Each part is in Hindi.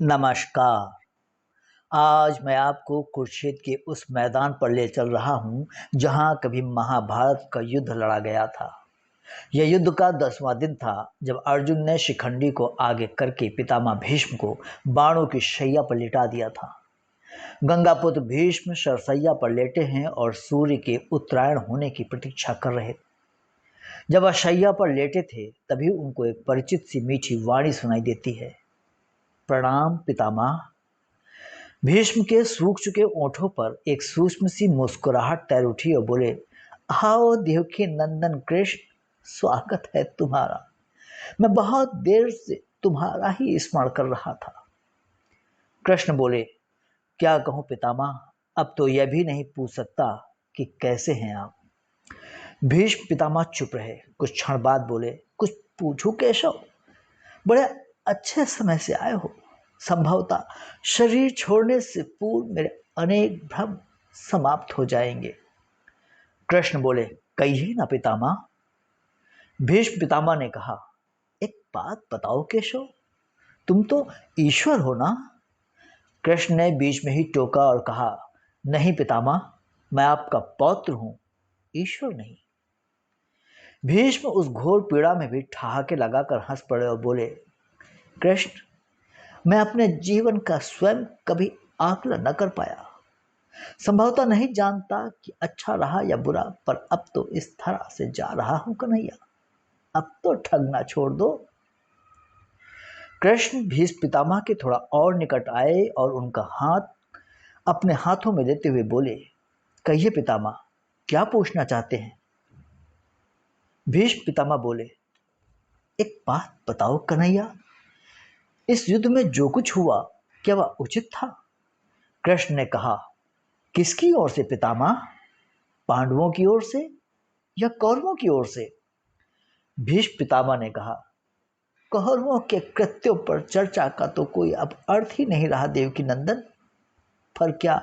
नमस्कार। आज मैं आपको कुरुक्षेत्र के उस मैदान पर ले चल रहा हूँ जहाँ कभी महाभारत का युद्ध लड़ा गया था। यह युद्ध का 10वां दिन था जब अर्जुन ने शिखंडी को आगे करके पितामह भीष्म को बाणों की शैया पर लिटा दिया था। गंगापुत्र भीष्म सरसैया पर लेटे हैं और सूर्य के उत्तरायण होने की प्रतीक्षा कर रहे। जब वह शैया पर लेटे थे तभी उनको एक परिचित सी मीठी वाणी सुनाई देती है। प्रणाम पितामह। भीष्म के सूख चुके ओंठों पर एक सूक्ष्म सी मुस्कुराहट तैर उठी और बोले, आओ देवकी नंदन कृष्ण, स्वागत है तुम्हारा। मैं बहुत देर से तुम्हारा ही स्मरण कर रहा था। कृष्ण बोले, क्या कहूँ पितामह, अब तो यह भी नहीं पूछ सकता कि कैसे हैं आप। भीष्म पितामह चुप रहे। कुछ क्षण बाद बोले, कुछ पूछूं केशव? बड़े अच्छे समय से आए हो। संभवतः शरीर छोड़ने से पूर्व मेरे अनेक भ्रम समाप्त हो जाएंगे। कृष्ण बोले, कहिए ना पितामह। भीष्म पितामह ने कहा, एक बात बताओ केशव, तुम तो ईश्वर हो ना? कृष्ण ने बीच में ही टोका और कहा, नहीं पितामह, मैं आपका पौत्र हूं, ईश्वर नहीं। भीष्म उस घोर पीड़ा में भी ठहाके लगाकर हंस पड़े और बोले, कृष्ण, मैं अपने जीवन का स्वयं कभी आकलन न कर पाया। संभवतः नहीं जानता कि अच्छा रहा या बुरा, पर अब तो इस तरह से जा रहा हूं कन्हैया, अब तो ठगना छोड़ दो। कृष्ण भीष्म पितामह के थोड़ा और निकट आए और उनका हाथ अपने हाथों में लेते हुए बोले, कहिए पितामह, क्या पूछना चाहते हैं? भीष्म पितामह बोले, एक बात बताओ कन्हैया, इस युद्ध में जो कुछ हुआ क्या वह उचित था? कृष्ण ने कहा, किसकी ओर से पितामह? पांडवों की ओर से या कौरवों की ओर से? भीष्म पितामह ने कहा, कौरवों के कृत्यों पर चर्चा का तो कोई अब अर्थ ही नहीं रहा देवकी नंदन। पर क्या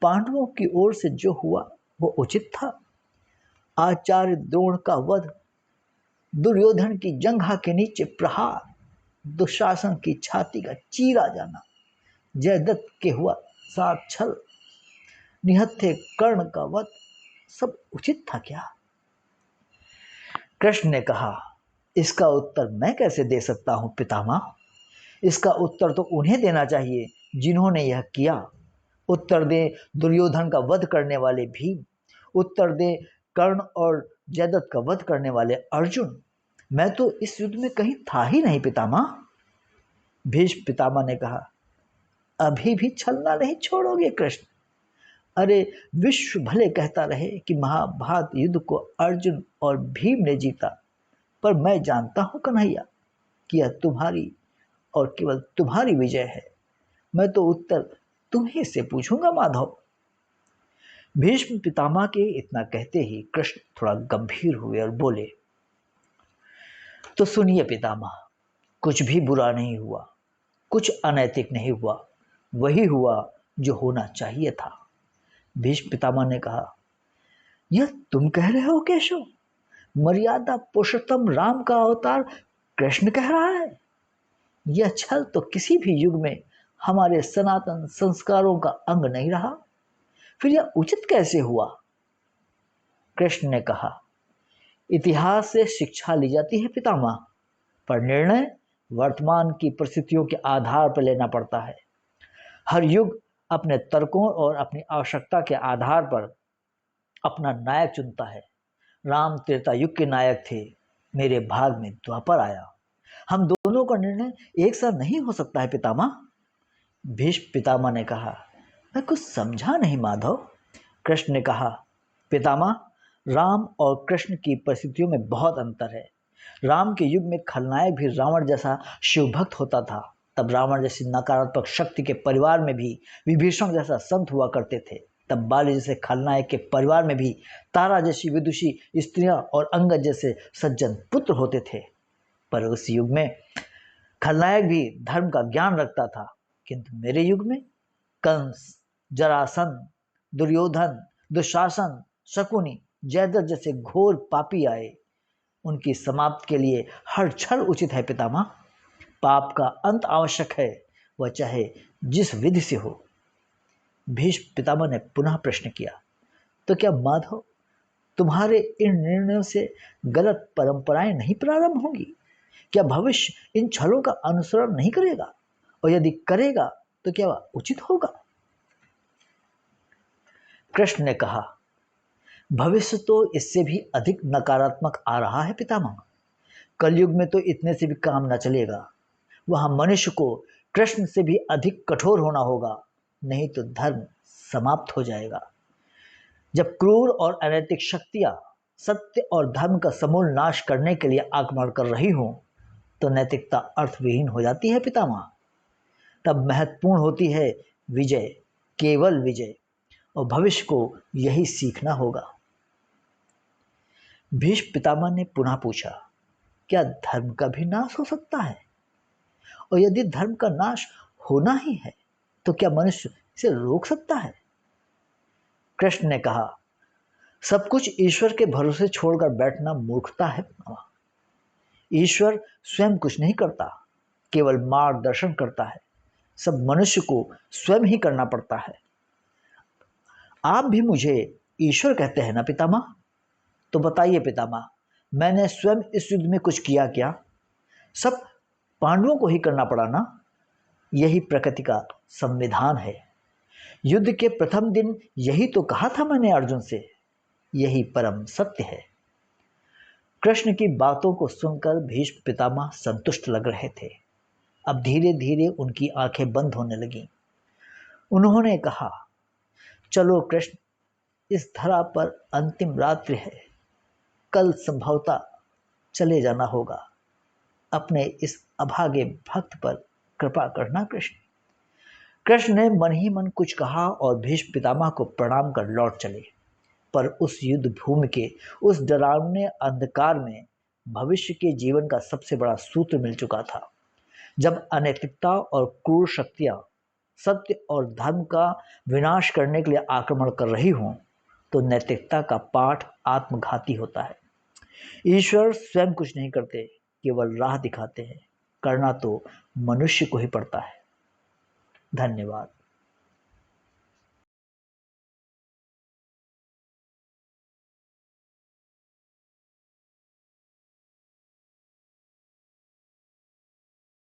पांडवों की ओर से जो हुआ वो उचित था? आचार्य द्रोण का वध, दुर्योधन की जंघा के नीचे प्रहार, दुशासन की छाती का चीरा जाना, जयदत्त के हुआ साथ छल, निहत्थे कर्ण का वध, सब उचित था क्या? कृष्ण ने कहा, इसका उत्तर मैं कैसे दे सकता हूं पितामह? इसका उत्तर तो उन्हें देना चाहिए जिन्होंने यह किया। उत्तर दे दुर्योधन का वध करने वाले भीम, उत्तर दे कर्ण और जयदत्त का वध करने वाले अर्जुन। मैं तो इस युद्ध में कहीं था ही नहीं पितामह। भीष्म पितामह ने कहा, अभी भी छलना नहीं छोड़ोगे कृष्ण? अरे विश्व भले कहता रहे कि महाभारत युद्ध को अर्जुन और भीम ने जीता, पर मैं जानता हूं कन्हैया कि यह तुम्हारी और केवल तुम्हारी विजय है। मैं तो उत्तर तुम्ही से पूछूंगा माधव। भीष्म पितामह के इतना कहते ही कृष्ण थोड़ा गंभीर हुए और बोले, तो सुनिए पितामह, कुछ भी बुरा नहीं हुआ, कुछ अनैतिक नहीं हुआ, वही हुआ जो होना चाहिए था। भीष्म पितामह ने कहा, यह तुम कह रहे हो केशव? मर्यादा पुरुषोत्तम राम का अवतार कृष्ण कह रहा है? यह छल तो किसी भी युग में हमारे सनातन संस्कारों का अंग नहीं रहा, फिर यह उचित कैसे हुआ? कृष्ण ने कहा, इतिहास से शिक्षा ली जाती है पितामह, पर निर्णय वर्तमान की परिस्थितियों के आधार पर लेना पड़ता है। हर युग अपने तर्कों और अपनी आवश्यकता के आधार पर अपना नायक चुनता है। राम त्रेता युग के नायक थे, मेरे भाग में द्वापर आया। हम दोनों का निर्णय एक साथ नहीं हो सकता है पितामह। भीष्म पितामह ने कहा, मैं कुछ समझा नहीं माधव। कृष्ण ने कहा, पितामह, राम और कृष्ण की परिस्थितियों में बहुत अंतर है। राम के युग में खलनायक भी रावण जैसा शिवभक्त होता था। तब रावण जैसी नकारात्मक शक्ति के परिवार में भी विभीषण जैसा संत हुआ करते थे। तब बाली जैसे खलनायक के परिवार में भी तारा जैसी विदुषी स्त्रियां और अंगद जैसे सज्जन पुत्र होते थे। पर उस युग में खलनायक भी धर्म का ज्ञान रखता था, किंतु मेरे युग में कंस, जरासंध, दुर्योधन, दुशासन, शकुनी, जयद्रथ जैसे घोर पापी आए। उनकी समाप्ति के लिए हर छल उचित है पितामह। पाप का अंत आवश्यक है, वह चाहे जिस विधि से हो। भीष्म पितामह ने पुनः प्रश्न किया, तो क्या माधव तुम्हारे इन निर्णयों से गलत परंपराएं नहीं प्रारंभ होंगी? क्या भविष्य इन छलों का अनुसरण नहीं करेगा? और यदि करेगा तो क्या वह उचित होगा? कृष्ण ने कहा, भविष्य तो इससे भी अधिक नकारात्मक आ रहा है पितामह। कलयुग में तो इतने से भी काम न चलेगा। वहां मनुष्य को कृष्ण से भी अधिक कठोर होना होगा, नहीं तो धर्म समाप्त हो जाएगा। जब क्रूर और अनैतिक शक्तियां सत्य और धर्म का समूल नाश करने के लिए आक्रमण कर रही हों, तो नैतिकता अर्थविहीन हो जाती है पितामह। तब महत्वपूर्ण होती है विजय, केवल विजय, और भविष्य को यही सीखना होगा। भीष्म पितामह ने पुनः पूछा, क्या धर्म का भी नाश हो सकता है? और यदि धर्म का नाश होना ही है तो क्या मनुष्य इसे रोक सकता है? कृष्ण ने कहा, सब कुछ ईश्वर के भरोसे छोड़कर बैठना मूर्खता है। ईश्वर स्वयं कुछ नहीं करता, केवल मार्गदर्शन करता है। सब मनुष्य को स्वयं ही करना पड़ता है। आप भी मुझे ईश्वर कहते हैं ना पितामह? तो बताइए पितामह, मैंने स्वयं इस युद्ध में कुछ किया क्या? सब पांडवों को ही करना पड़ा ना? यही प्रकृति का संविधान है। युद्ध के प्रथम दिन यही तो कहा था मैंने अर्जुन से। यही परम सत्य है। कृष्ण की बातों को सुनकर भीष्म पितामह संतुष्ट लग रहे थे। अब धीरे धीरे उनकी आंखें बंद होने लगीं। उन्होंने कहा, चलो कृष्ण, इस धरा पर अंतिम रात्रि है। कल संभवतः चले जाना होगा। अपने इस अभागे भक्त पर कृपा करना कृष्ण। कृष्ण ने मन ही मन कुछ कहा और भीष्म पितामह को प्रणाम कर लौट चले। पर उस युद्ध भूमि के उस डरावने अंधकार में भविष्य के जीवन का सबसे बड़ा सूत्र मिल चुका था। जब अनैतिकता और क्रूर शक्तियां सत्य और धर्म का विनाश करने के लिए आक्रमण कर रही हों, तो नैतिकता का पाठ आत्मघाती होता है। ईश्वर स्वयं कुछ नहीं करते, केवल राह दिखाते हैं। करना तो मनुष्य को ही पड़ता है। धन्यवाद।